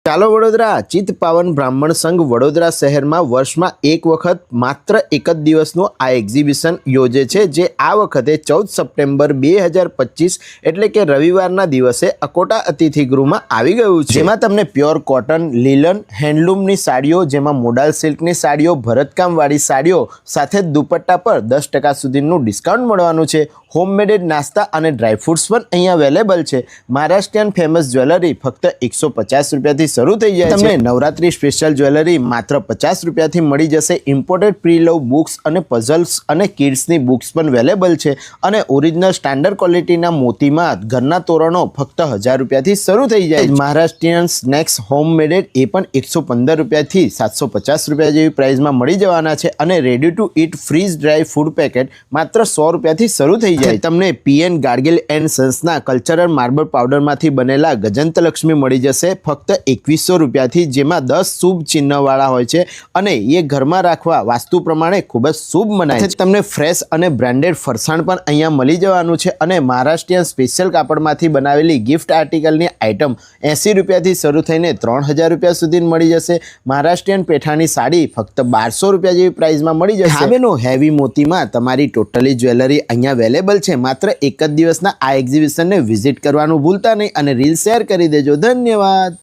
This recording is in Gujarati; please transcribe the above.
ચાલો વડોદરા ચિત્ત પાવન બ્રાહ્મણ સંઘ વડોદરા શહેરમાં વર્ષમાં એક વખત માત્ર એક જ દિવસનું આ એક્ઝિબિશન યોજે છે, જે આ વખતે 14 સપ્ટેમ્બર 2025 એટલે કે રવિવારના દિવસે અકોટા અતિથિ ગૃહમાં આવી ગયું છે, જેમાં તમને પ્યોર કોટન, લીલન, હેન્ડલૂમની સાડીઓ, જેમાં મોડાલ સિલ્કની સાડીઓ, ભરતકામવાળી સાડીઓ સાથે દુપટ્ટા પર 10% સુધીનું ડિસ્કાઉન્ટ મળવાનું છે। હોમમેડ નાસ્તા અને ડ્રાયફ્રૂટ્સ પણ અહીંયા અવેલેબલ છે। મહારાષ્ટ્રીયન ફેમસ જ્વેલરી ફક્ત 150 રૂપિયાથી શરૂ થઈ જાય છે। તમને નવરાત્રી સ્પેશિયલ જ્વેલરી માત્ર 50 રૂપિયાથી મળી જશે। ઇમ્પોર્ટેડ પ્રી લવ બુક્સ અને પઝલ્સ અને કિડ્સની બુક્સ પણ અવેલેબલ છે અને ઓરિજિનલ સ્ટાન્ડર્ડ ક્વોલિટીના મોતીમાં ઘરના તોરણો ફક્ત 1000 રૂપિયાથી શરૂ થઈ જાય છે। મહારાષ્ટ્રીયન સ્નેક્સ હોમમેડ એ પણ 115 રૂપિયાથી 750 રૂપિયા જેવી પ્રાઇસમાં મળી જવાના છે અને ready to eat freeze dry food packet માત્ર 100 રૂપિયાથી શરૂ થઈ જાય। તમને પીએન ગાર્ગિલ એન્ડ સન્સના કલ્ચરલ માર્બલ પાવડરમાંથી બનેલા ગજંતલક્ષ્મી મળી જશે ફક્ત 2100 રૂપિયાથી, જેમાં 10 શુભ ચિહ્નવાળા હોય છે અને એ ઘરમાં રાખવા વાસ્તુ પ્રમાણે ખૂબ જ શુભ મનાય છે। તમને ફ્રેશ અને બ્રાન્ડેડ ફરસાણ પણ અહીંયા મળી જવાનું છે અને મહારાષ્ટ્રીયન સ્પેશિયલ કાપડમાંથી બનાવેલી ગિફ્ટ આર્ટિકલની આઇટમ 80 રૂપિયાથી શરૂ થઈને 3000 રૂપિયા સુધી મળી જશે। મહારાષ્ટ્રીયન પેઠાની સાડી ફક્ત 1200 રૂપિયા જેવી પ્રાઇસમાં મળી જશે। હાવેનો હેવી મોતીમાં તમારી ટોટલી જ્વેલરી અહીંયા અવેલેબલ છે। માત્ર એક જ દિવસના આ એક્ઝિબિશનને વિઝિટ કરવાનું ભૂલતા નહીં અને રીલ શેર કરી દેજો। ધન્યવાદ।